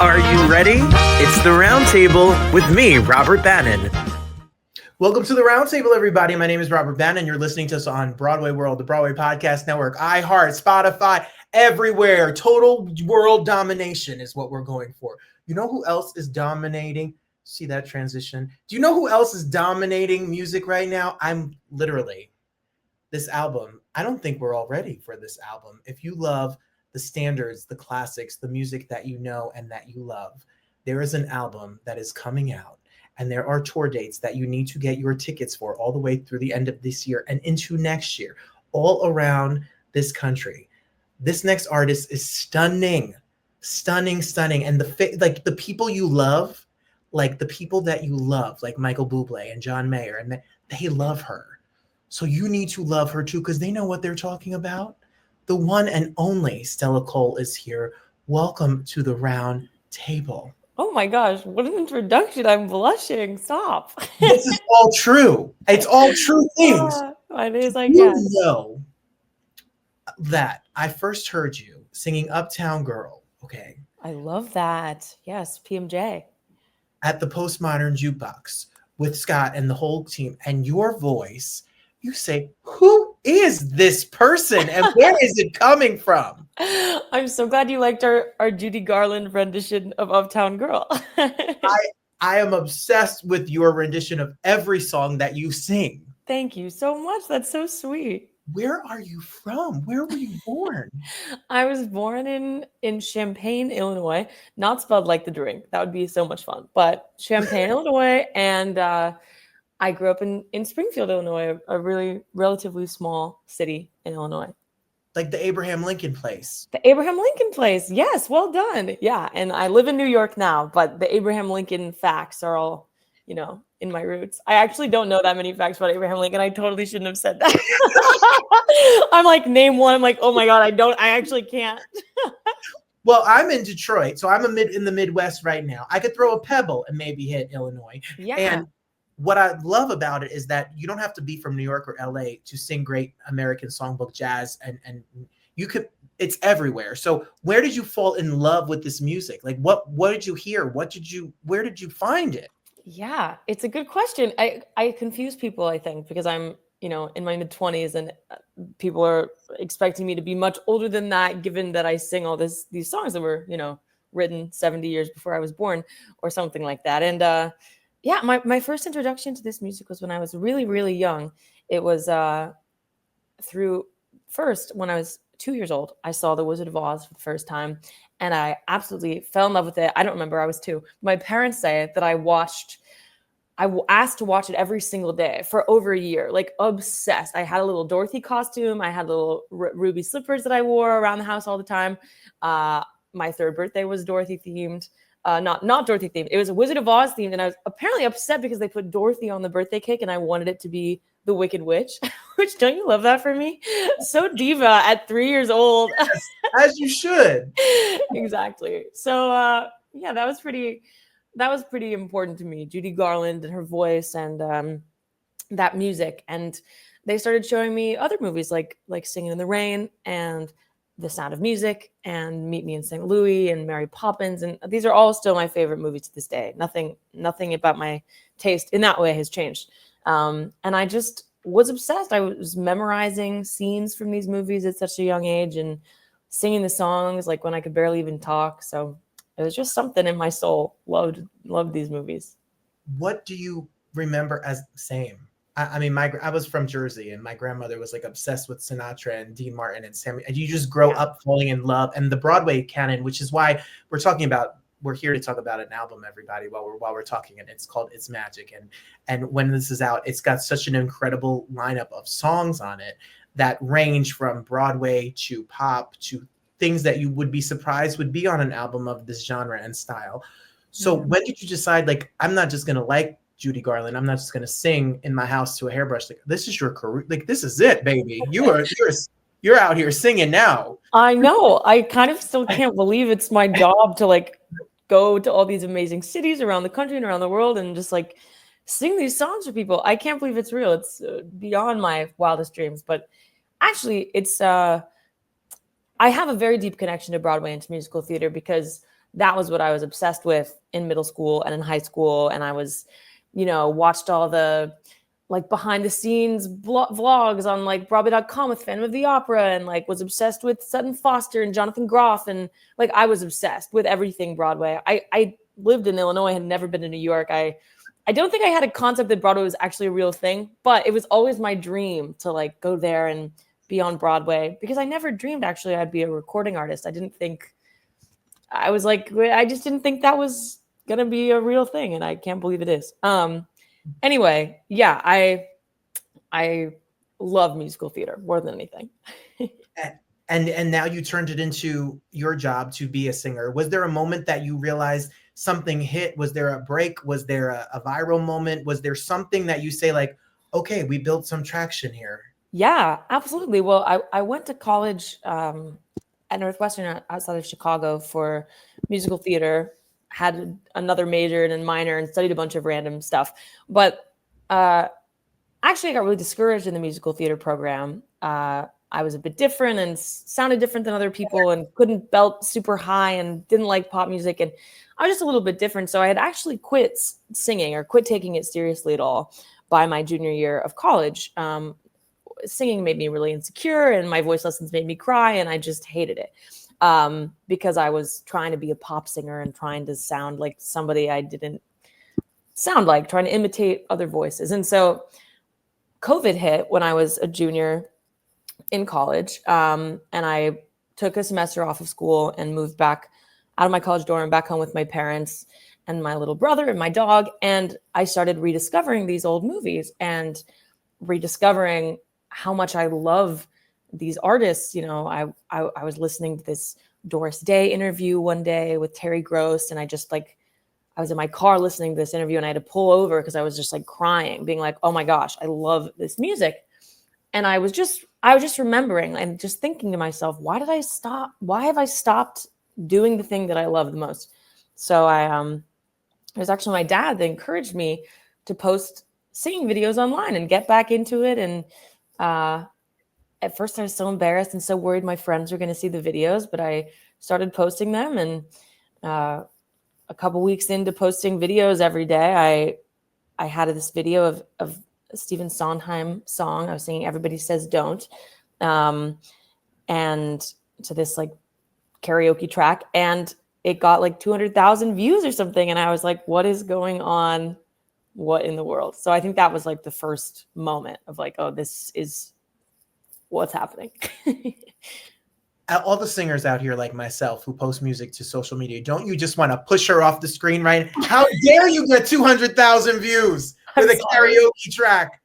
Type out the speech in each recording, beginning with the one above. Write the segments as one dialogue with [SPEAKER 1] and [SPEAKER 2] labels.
[SPEAKER 1] Are you ready? It's the Roundtable with me, Robert Bannon. Welcome to the Roundtable, everybody. My name is Robert Bannon. You're listening to us on Broadway World, the Broadway Podcast Network, iHeart, Spotify, everywhere. Total world domination is what we're going for. You know who else is dominating? See that transition? Do you know who else is dominating music right now? This album. I don't think we're all ready for this album. If you love the standards, the classics, the music that you know and that you love, there is an album that is coming out. And there are tour dates that you need to get your tickets for all the way through the end of this year and into next year, all around this country. This next artist is stunning. And the people you love, like the people that you love, like Michael Bublé and John Mayer, and they love her. So you need to love her too, because they know what they're talking about. The one and only Stella Cole is here. Welcome to the Round Table.
[SPEAKER 2] Oh my gosh, what an introduction. I'm blushing. Stop.
[SPEAKER 1] This is all true. It's all true things.
[SPEAKER 2] It is, I
[SPEAKER 1] You
[SPEAKER 2] guess.
[SPEAKER 1] know that I first heard you singing Uptown Girl, okay,
[SPEAKER 2] I love that. Yes, PMJ.
[SPEAKER 1] at the Postmodern Jukebox with Scott and the whole team. And your voice, you say, who is this person and where is it coming from?
[SPEAKER 2] I'm so glad you liked our Judy Garland rendition of Uptown Girl.
[SPEAKER 1] I am obsessed with your rendition of every song that you sing.
[SPEAKER 2] Thank you so much. That's so sweet.
[SPEAKER 1] Where are you from? Where were you born?
[SPEAKER 2] I was born in Champaign, Illinois. Not spelled like the drink. That would be so much fun. But Champaign, Illinois. And I grew up in Springfield, Illinois, a really relatively small city in Illinois.
[SPEAKER 1] Like the Abraham Lincoln place.
[SPEAKER 2] The Abraham Lincoln place. Yes, well done. Yeah, and I live in New York now, but the Abraham Lincoln facts are all, in my roots. I actually don't know that many facts about Abraham Lincoln. I totally shouldn't have said that. I'm like, name one. I'm like, oh my God, I actually can't.
[SPEAKER 1] Well, I'm in Detroit, so I'm in the Midwest right now. I could throw a pebble and maybe hit Illinois.
[SPEAKER 2] Yeah.
[SPEAKER 1] And what I love about it is that you don't have to be from New York or LA to sing Great American Songbook jazz, and you could. It's everywhere. So where did you fall in love with this music? Like what did you hear? Where did you find it?
[SPEAKER 2] Yeah, it's a good question. I confuse people, I think, because I'm, in my mid-20s and people are expecting me to be much older than that, given that I sing all these songs that were, written 70 years before I was born or something like that. And yeah, my first introduction to this music was when I was really, really young. It was when I was 2 years old, I saw The Wizard of Oz for the first time, and I absolutely fell in love with it. I don't remember, I was 2. My parents say that I asked to watch it every single day for over a year, like obsessed. I had a little Dorothy costume. I had little ruby slippers that I wore around the house all the time. My third birthday was Dorothy themed. Not Dorothy themed. It was a Wizard of Oz themed, and I was apparently upset because they put Dorothy on the birthday cake, and I wanted it to be the Wicked Witch. Which, don't you love that for me? So diva at 3 years old.
[SPEAKER 1] Yes, as you should.
[SPEAKER 2] Exactly. So yeah, that was pretty important to me. Judy Garland and her voice and that music, and they started showing me other movies like Singing in the Rain and The Sound of Music and Meet Me in St. Louis and Mary Poppins, and these are all still my favorite movies to this day. Nothing about my taste in that way has changed. And I just was obsessed. I was memorizing scenes from these movies at such a young age and singing the songs like when I could barely even talk. So it was just something in my soul. Loved these movies.
[SPEAKER 1] What do you remember as same? I mean, I was from Jersey, and my grandmother was like obsessed with Sinatra and Dean Martin and Sammy. And you just grow up falling in love. And the Broadway canon, which is why we're here to talk about an album, everybody, while we're talking, and it's called It's Magic. And when this is out, it's got such an incredible lineup of songs on it that range from Broadway to pop to things that you would be surprised would be on an album of this genre and style. So when did you decide, like, I'm not just gonna like Judy Garland, I'm not just gonna sing in my house to a hairbrush? Like, this is your career. Like, this is it, baby. You're out here singing now.
[SPEAKER 2] I know. I kind of still can't believe it's my job to like go to all these amazing cities around the country and around the world and just like sing these songs for people. I can't believe it's real. It's beyond my wildest dreams. But actually, it's I have a very deep connection to Broadway and to musical theater because that was what I was obsessed with in middle school and in high school. And I was, watched all the like behind the scenes vlogs on like Broadway.com with Phantom of the Opera, and like was obsessed with Sutton Foster and Jonathan Groff. And like, I was obsessed with everything Broadway. I lived in Illinois, had never been to New York. I don't think I had a concept that Broadway was actually a real thing, but it was always my dream to like go there and be on Broadway, because I never dreamed actually I'd be a recording artist. I just didn't think that was going to be a real thing. And I can't believe it is. Anyway, yeah, I love musical theater more than anything.
[SPEAKER 1] And now you turned it into your job to be a singer. Was there a moment that you realized something hit? Was there a break? Was there a viral moment? Was there something that you say like, okay, we built some traction here?
[SPEAKER 2] Yeah, absolutely. Well, I went to college at Northwestern outside of Chicago for musical theater, had another major and a minor, and studied a bunch of random stuff. But actually, I got really discouraged in the musical theater program. I was a bit different and sounded different than other people, and couldn't belt super high, and didn't like pop music. And I was just a little bit different. So I had actually quit singing, or quit taking it seriously at all, by my junior year of college. Singing made me really insecure, and my voice lessons made me cry, and I just hated it. Because I was trying to be a pop singer and trying to sound like somebody I didn't sound like, trying to imitate other voices. And so COVID hit when I was a junior in college. And I took a semester off of school and moved back out of my college dorm, back home with my parents and my little brother and my dog. And I started rediscovering these old movies and rediscovering how much I love these artists. I was listening to this Doris Day interview one day with Terry Gross, and I was in my car listening to this interview, and I had to pull over because I was just like crying, being like, oh my gosh, I love this music. And I was just remembering and just thinking to myself, why did I stop? Why have I stopped doing the thing that I love the most? So it was actually my dad that encouraged me to post singing videos online and get back into it. And at first I was so embarrassed and so worried my friends were going to see the videos, but I started posting them. And a couple weeks into posting videos every day, I had this video of a Stephen Sondheim song. I was singing Everybody Says Don't. And to this like karaoke track, and it got like 200,000 views or something. And I was like, what is going on? What in the world? So I think that was like the first moment of like, oh, this is what's happening.
[SPEAKER 1] All the singers out here like myself who post music to social media, don't you just want to push her off the screen, right? How dare you get 200,000 views with a karaoke track?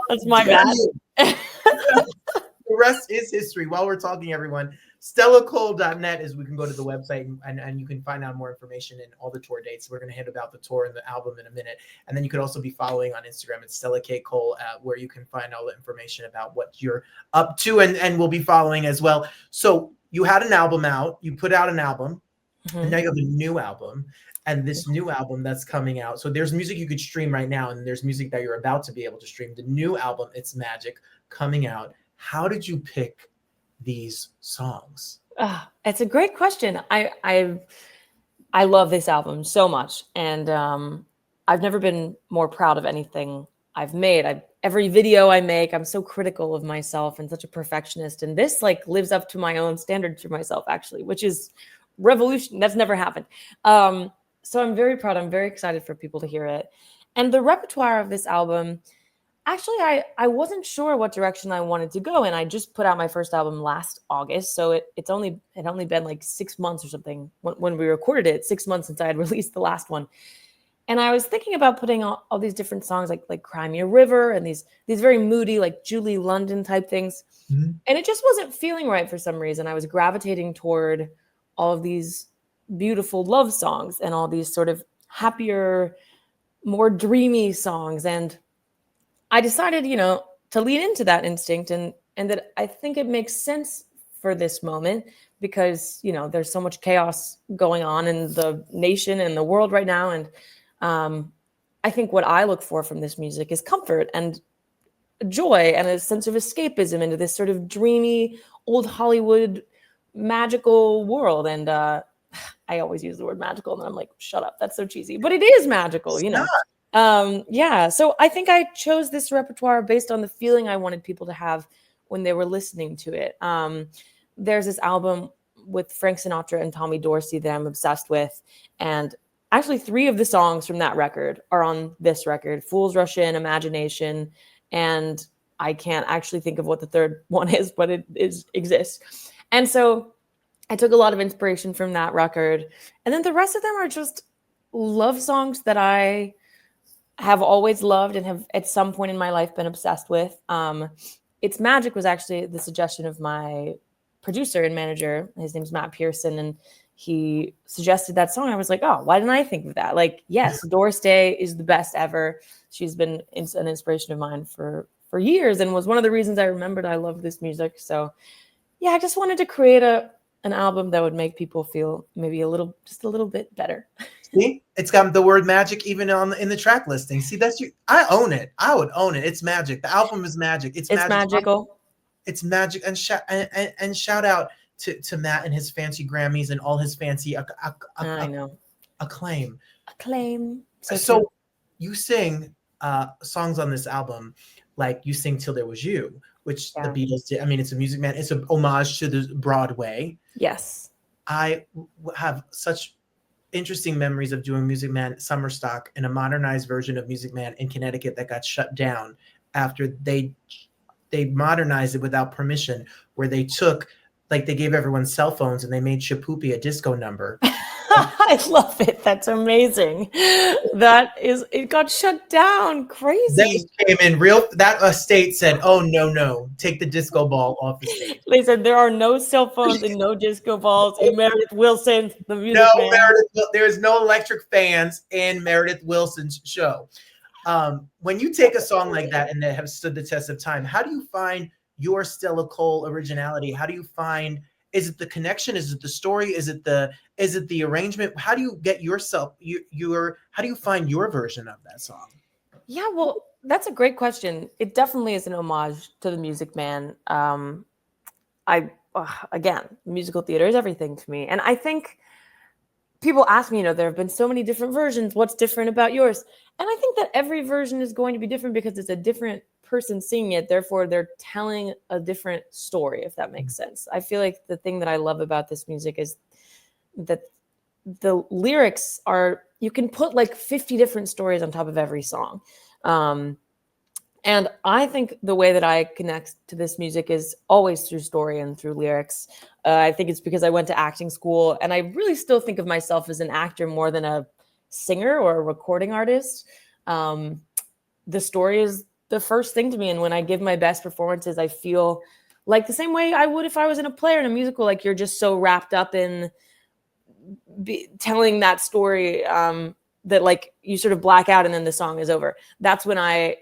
[SPEAKER 2] That's my bad.
[SPEAKER 1] The rest is history. While we're talking, everyone, StellaCole.net is we can go to the website and you can find out more information and all the tour dates. We're going to hit about the tour and the album in a minute. And then you could also be following on Instagram at Stella K. Cole, where you can find all the information about what you're up to, and we'll be following as well. So you had an album out, you put out an album, and now you have a new album. And this new album that's coming out. So there's music you could stream right now, and there's music that you're about to be able to stream. The new album, It's Magic, coming out. How did you pick these songs?
[SPEAKER 2] It's a great question. I love this album so much, and I've never been more proud of anything I've made. Every video I make, I'm so critical of myself and such a perfectionist, and this like lives up to my own standards for myself, actually, which is revolution. That's never happened. So I'm very proud. I'm very excited for people to hear it. And the repertoire of this album, actually, I wasn't sure what direction I wanted to go. And I just put out my first album last August. So it had only been like 6 months or something when we recorded it, 6 months since I had released the last one. And I was thinking about putting all these different songs like Cry Me a River and these very moody, like Julie London type things. Mm-hmm. And it just wasn't feeling right for some reason. I was gravitating toward all of these beautiful love songs and all these sort of happier, more dreamy songs. And I decided, to lean into that instinct and that I think it makes sense for this moment because, there's so much chaos going on in the nation and the world right now. And I think what I look for from this music is comfort and joy and a sense of escapism into this sort of dreamy, old Hollywood magical world. And I always use the word magical, and I'm like, shut up, that's so cheesy, but it is magical,
[SPEAKER 1] It's
[SPEAKER 2] you know.
[SPEAKER 1] not.
[SPEAKER 2] Yeah, so I think I chose this repertoire based on the feeling I wanted people to have when they were listening to it. There's this album with Frank Sinatra and Tommy Dorsey that I'm obsessed with, and actually 3 of the songs from that record are on this record: Fools Rush In, Imagination, and I can't actually think of what the third one is, but it exists. And so I took a lot of inspiration from that record. And then the rest of them are just love songs that I have always loved and have at some point in my life been obsessed with. It's Magic was actually the suggestion of my producer and manager. His name's Matt Pearson, and he suggested that song. I was like, oh, why didn't I think of that? Like, yes, Doris Day is the best ever. She's been an inspiration of mine for years, and was one of the reasons I remembered I love this music. So yeah, I just wanted to create an album that would make people feel maybe just a little bit better.
[SPEAKER 1] See, it's got the word magic even in the track listing. See, that's I own it. I would own it. It's magic. The album is magic. It's
[SPEAKER 2] magical.
[SPEAKER 1] It's magic. And shout out to Matt and his fancy Grammys and all his fancy
[SPEAKER 2] I know.
[SPEAKER 1] acclaim.
[SPEAKER 2] So
[SPEAKER 1] you sing songs on this album, like you sing Till There Was You, which the Beatles did. I mean, it's a Music Man. It's an homage to the Broadway.
[SPEAKER 2] Yes.
[SPEAKER 1] I have such interesting memories of doing Music Man summer stock in a modernized version of Music Man in Connecticut that got shut down after they modernized it without permission, where they took, like, they gave everyone cell phones and they made Shapoopy a disco number.
[SPEAKER 2] I love it. That's amazing. It got shut down. Crazy.
[SPEAKER 1] They came in that state said, oh, no, take the disco ball off the stage.
[SPEAKER 2] They said there are no cell phones and no disco balls in Meredith Wilson, the Music Man.
[SPEAKER 1] There's no electric fans in Meredith Wilson's show. When you take a song like that and that have stood the test of time, how do you find your Stella Cole originality? How do you find, is it the connection? Is it the story? Is it the arrangement? How do you get yourself, how do you find your version of that song?
[SPEAKER 2] Yeah, well, that's a great question. It definitely is an homage to the Music Man. Again, musical theater is everything to me. And I think people ask me, there have been so many different versions. What's different about yours? And I think that every version is going to be different because it's a different person singing it. Therefore, they're telling a different story, if that makes sense. I feel like the thing that I love about this music is that the lyrics are, you can put like 50 different stories on top of every song. And I think the way that I connect to this music is always through story and through lyrics. I think it's because I went to acting school, and I really still think of myself as an actor more than a singer or a recording artist. The story is the first thing to me. And when I give my best performances, I feel like the same way I would if I was in a play or in a musical, like you're just so wrapped up in telling that story that like you sort of black out and then the song is over. That's when I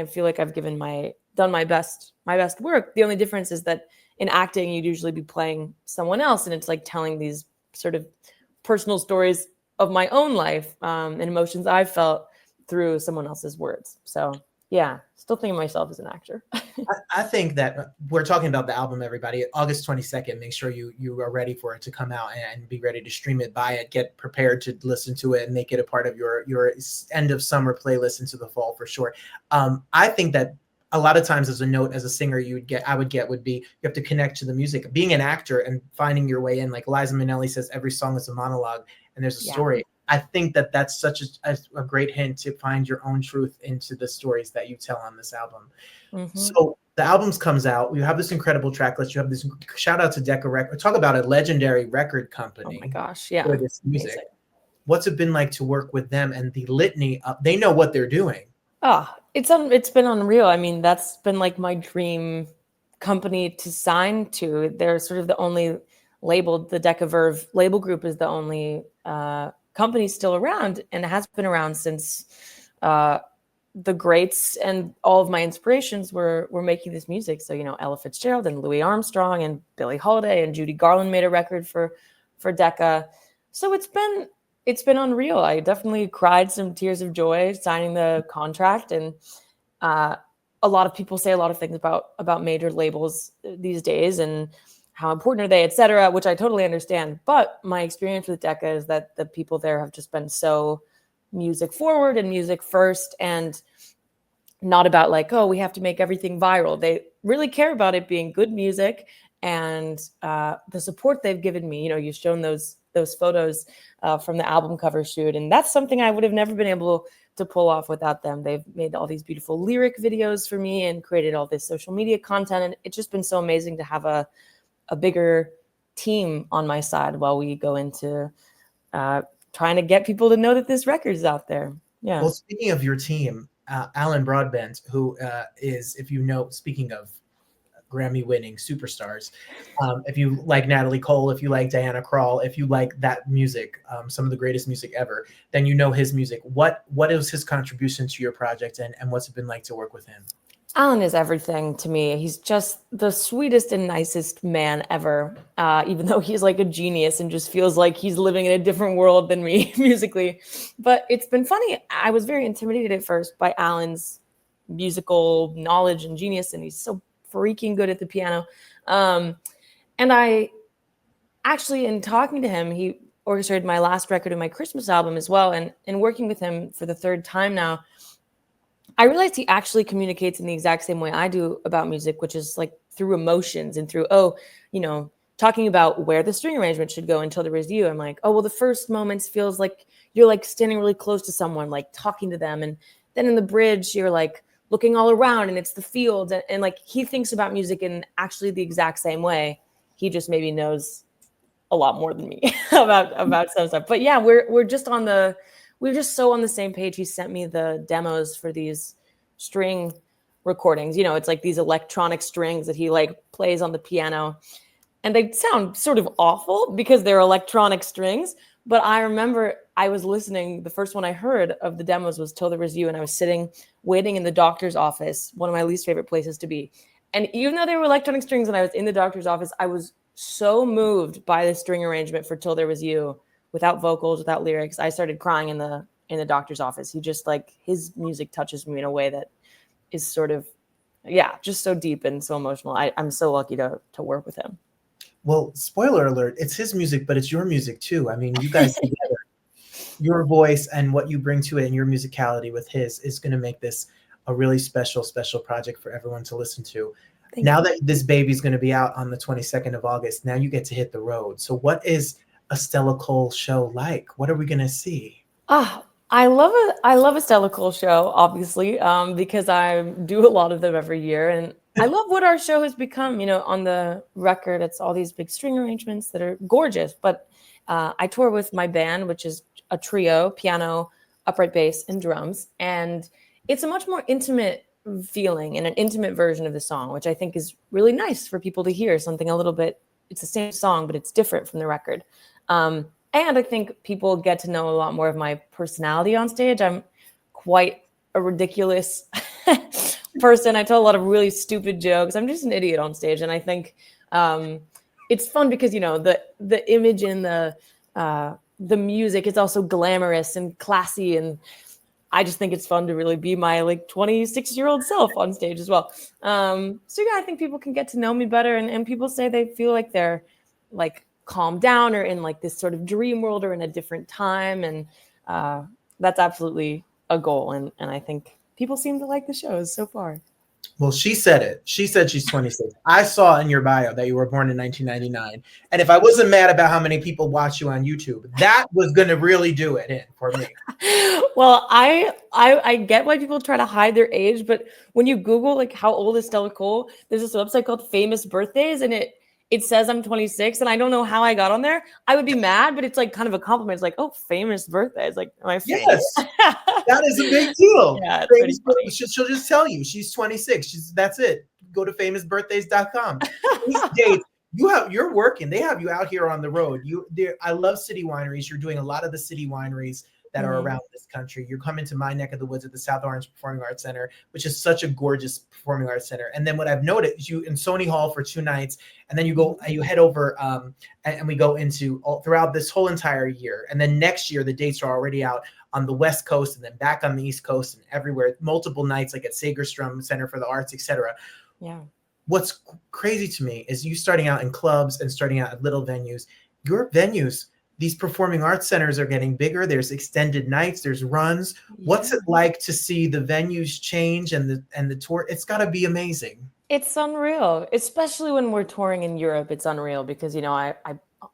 [SPEAKER 2] feel like I've done my best work. The only difference is that in acting, you'd usually be playing someone else, and it's like telling these sort of personal stories of my own life and emotions I've felt through someone else's words. So yeah, still think of myself as an actor.
[SPEAKER 1] I think that we're talking about the album, everybody. August 22nd, make sure you are ready for it to come out and be ready to stream it, buy it, get prepared to listen to it, and make it a part of your end of summer playlist into the fall for sure. I think that a lot of times, as a note, as a singer, would be, you have to connect to the music. Being an actor and finding your way in, like Liza Minnelli says, every song is a monologue and there's a story. I think that that's such a great hint to find your own truth into the stories that you tell on this album. Mm-hmm. So the album comes out. You have this incredible track list. You have this, shout out to Decca Records. Talk about a legendary record company.
[SPEAKER 2] Oh my gosh, yeah.
[SPEAKER 1] For this music. Amazing. What's it been like to work with them and the litany of, they know what they're doing.
[SPEAKER 2] Oh, it's been unreal. I mean, that's been like my dream company to sign to. They're sort of the only labeled, the Decca Verve label group is the only company still around, and it has been around since the greats and all of my inspirations were making this music. So, Ella Fitzgerald and Louis Armstrong and Billie Holiday and Judy Garland made a record for Decca. So it's been unreal. I definitely cried some tears of joy signing the contract. And a lot of people say a lot of things about major labels these days. And how important are they, etc., which I totally understand. But my experience with Decca is that the people there have just been so music forward and music first, and not about like, oh, we have to make everything viral. They really care about it being good music, and the support they've given me. You know, you've shown those photos from the album cover shoot, and that's something I would have never been able to pull off without them. They've made all these beautiful lyric videos for me and created all this social media content, and it's just been so amazing to have a bigger team on my side while we go into trying to get people to know that this record's out there. Yeah.
[SPEAKER 1] Well, speaking of your team, Alan Broadbent, who is, if you know, speaking of Grammy-winning superstars, if you like Natalie Cole, if you like Diana Krall, if you like that music, some of the greatest music ever, then you know his music. What is his contribution to your project, and what's it been like to work with him?
[SPEAKER 2] Alan is everything to me. He's just the sweetest and nicest man ever, even though he's like a genius and just feels like he's living in a different world than me musically. But it's been funny. I was very intimidated at first by Alan's musical knowledge and genius, and he's so freaking good at the piano. And I actually, in talking to him, he orchestrated my last record and my Christmas album as well. And in working with him for the third time now, I realized he actually communicates in the exact same way I do about music, which is like through emotions and through, talking about where the string arrangement should go until there was you. I'm like, oh, well, the first moments feels like you're like standing really close to someone, like talking to them. And then in the bridge, you're like looking all around and it's the fields. And like he thinks about music in actually the exact same way. He just maybe knows a lot more than me about some stuff. But yeah, we're just so on the same page. He sent me the demos for these string recordings. You know, it's like these electronic strings that he like plays on the piano. And they sound sort of awful because they're electronic strings. But I remember I was listening, the first one I heard of the demos was Till There Was You. And I was sitting, waiting in the doctor's office, one of my least favorite places to be. And even though they were electronic strings and I was in the doctor's office, I was so moved by the string arrangement for Till There Was You. Without vocals, without lyrics, I started crying in the doctor's office. He just like, his music touches me in a way that is sort of, just so deep and so emotional. I'm so lucky to work with him.
[SPEAKER 1] Well, spoiler alert, it's his music, but it's your music too. I mean, you guys together, your voice and what you bring to it and your musicality with his is going to make this a really special project for everyone to listen to. Now that this baby's going to be out on the 22nd of August, now you get to hit the road. So what is a Stella Cole show like? What are we going to see?
[SPEAKER 2] I love a Stella Cole show, obviously, because I do a lot of them every year. And I love what our show has become. You know, on the record, it's all these big string arrangements that are gorgeous. But I tour with my band, which is a trio, piano, upright bass, and drums. And it's a much more intimate feeling and an intimate version of the song, which I think is really nice for people to hear. Something a little bit, it's the same song, but it's different from the record. And I think people get to know a lot more of my personality on stage. I'm quite a ridiculous person. I tell a lot of really stupid jokes. I'm just an idiot on stage. And I think it's fun because, you know, the image in the music is also glamorous and classy. And I just think it's fun to really be my like 26-year-old self on stage as well. I think people can get to know me better. And people say they feel like they're like calm down or in like this sort of dream world or in a different time. And that's absolutely a goal. And I think people seem to like the shows so far.
[SPEAKER 1] Well, she said it. She said she's 26. I saw in your bio that you were born in 1999. And if I wasn't mad about how many people watch you on YouTube, that was going to really do it in for me.
[SPEAKER 2] Well, I get why people try to hide their age, but when you Google like how old is Stella Cole, there's this website called Famous Birthdays, and it says I'm 26, and I don't know how I got on there. I would be mad, but it's like kind of a compliment. It's like, oh, famous birthday. It's like, am I famous?
[SPEAKER 1] Yes, that is a big deal.
[SPEAKER 2] Yeah,
[SPEAKER 1] she'll just tell you she's 26. That's it. Go to famousbirthdays.com. These dates, you're working. They have you out here on the road. I love city wineries. You're doing a lot of the city wineries that are around this country. You're coming to my neck of the woods at the South Orange Performing Arts Center, which is such a gorgeous performing arts center. And then what I've noticed is you in Sony Hall for 2 nights, and then you head over and we go into throughout this whole entire year. And then next year, the dates are already out on the West Coast and then back on the East Coast and everywhere, multiple nights like at Segerstrom Center for the Arts, etc.
[SPEAKER 2] Yeah.
[SPEAKER 1] what's crazy to me is you starting out in clubs and starting out at little venues. Your venues, these performing arts centers are getting bigger. There's extended nights, there's runs. What's it like to see the venues change and the tour? It's got to be amazing.
[SPEAKER 2] It's unreal, especially when we're touring in Europe. It's unreal because, you know, I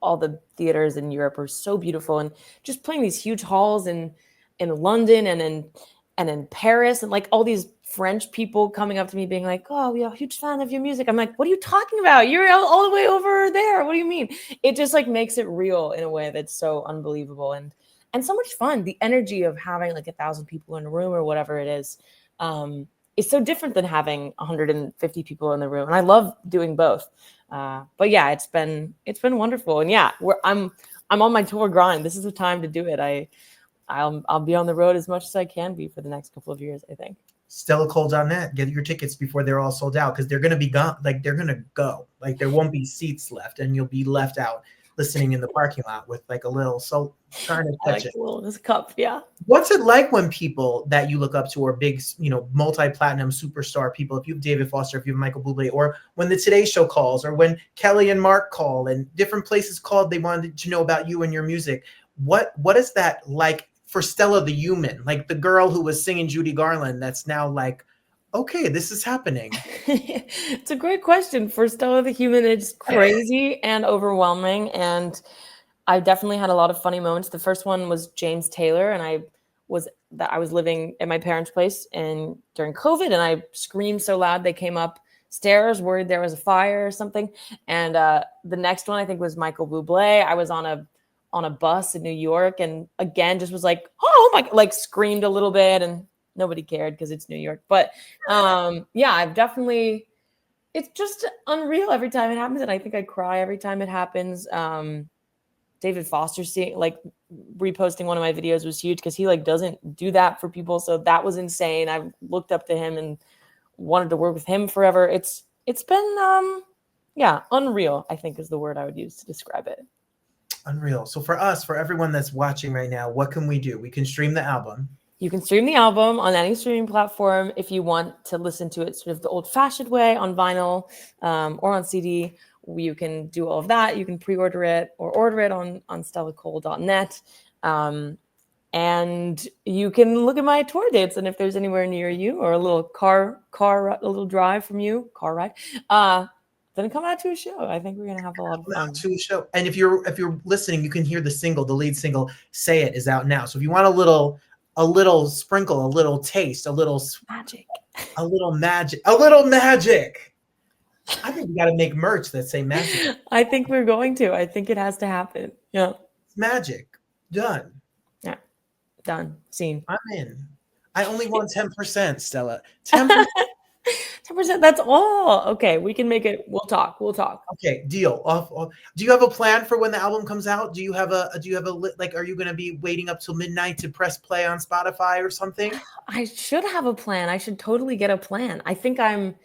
[SPEAKER 2] all the theaters in Europe are so beautiful, and just playing these huge halls in London and in Paris, and like all these French people coming up to me being like, "Oh, we are a huge fan of your music." I'm like, "What are you talking about? You're all the way over there. What do you mean?" It just like makes it real in a way that's so unbelievable and so much fun. The energy of having like 1,000 people in a room or whatever it is so different than having 150 people in the room. And I love doing both. But yeah, it's been wonderful. And yeah, I'm on my tour grind. This is the time to do it. I'll be on the road as much as I can be for the next couple of years, I think.
[SPEAKER 1] StellaCole.net. Get your tickets before they're all sold out, because they're going to be gone. Like, they're going to go. Like, there won't be seats left, and you'll be left out listening in the parking lot with like a little trying to touch it.
[SPEAKER 2] This cup, yeah.
[SPEAKER 1] What's it like when people that you look up to are big, you know, multi-platinum superstar people? If you have David Foster, if you have Michael Bublé, or when the Today Show calls, or when Kelly and Mark call, and different places called, they wanted to know about you and your music. What is that like for Stella the human, like the girl who was singing Judy Garland, that's now like, okay, this is happening?
[SPEAKER 2] It's a great question. For Stella the human, it's crazy and overwhelming, and I definitely had a lot of funny moments. The first one was James Taylor, and I was living at my parents' place during COVID, and I screamed so loud they came upstairs, worried there was a fire or something. And the next one I think was Michael Bublé. I was on a bus in New York, and again just was like, oh my, like screamed a little bit, and nobody cared because it's New York. But yeah, I've definitely, it's just unreal every time it happens, and I think I cry every time it happens. David Foster reposting one of my videos was huge, because he like doesn't do that for people, so that was insane. I looked up to him and wanted to work with him forever. It's been yeah, unreal, I think is the word I would use to describe it.
[SPEAKER 1] Unreal. So for us, for everyone that's watching right now, what can we do? We can stream the album.
[SPEAKER 2] You can stream the album on any streaming platform. If you want to listen to it sort of the old-fashioned way on vinyl or on CD, you can do all of that. You can pre-order it or order it on StellaCole.net. And you can look at my tour dates, and if there's anywhere near you, or a little a little drive from you, car ride, then come out to a show. I think we're gonna have a lot of fun.
[SPEAKER 1] To a show. And if you're listening, you can hear the lead single, "Say It," is out now. So if you want a little sprinkle, a little taste, a little magic. I think we got to make merch that say magic.
[SPEAKER 2] I think we're going to. I think it has to happen. Yeah.
[SPEAKER 1] Magic. Done.
[SPEAKER 2] Yeah. Done. Scene.
[SPEAKER 1] I'm in. I only want 10%, Stella. 10%.
[SPEAKER 2] 10%. That's all. Okay. We can make it. We'll talk.
[SPEAKER 1] Okay. Deal. Do you have a plan for when the album comes out? Do you have a like, are you going to be waiting up till midnight to press play on Spotify or something?
[SPEAKER 2] I should have a plan. I should totally get a plan. I think I'm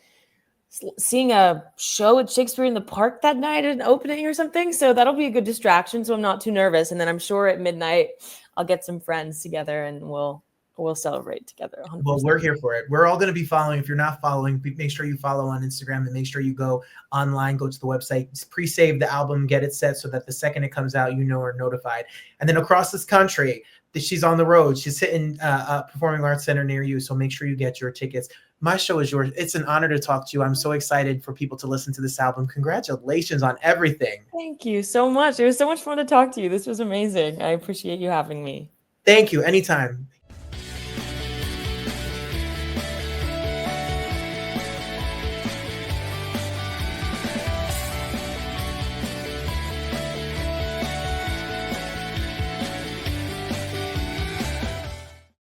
[SPEAKER 2] seeing a show at Shakespeare in the Park that night at an opening or something. So that'll be a good distraction, so I'm not too nervous. And then I'm sure at midnight I'll get some friends together and we'll celebrate together. 100%.
[SPEAKER 1] Well, we're here for it. We're all going to be following. If you're not following, make sure you follow on Instagram, and make sure you go online, go to the website, pre-save the album, get it set so that the second it comes out, you know, are notified. And then across this country, she's on the road. She's hitting a performing arts center near you. So make sure you get your tickets. My show is yours. It's an honor to talk to you. I'm so excited for people to listen to this album. Congratulations on everything.
[SPEAKER 2] Thank you so much. It was so much fun to talk to you. This was amazing. I appreciate you having me.
[SPEAKER 1] Thank you. Anytime.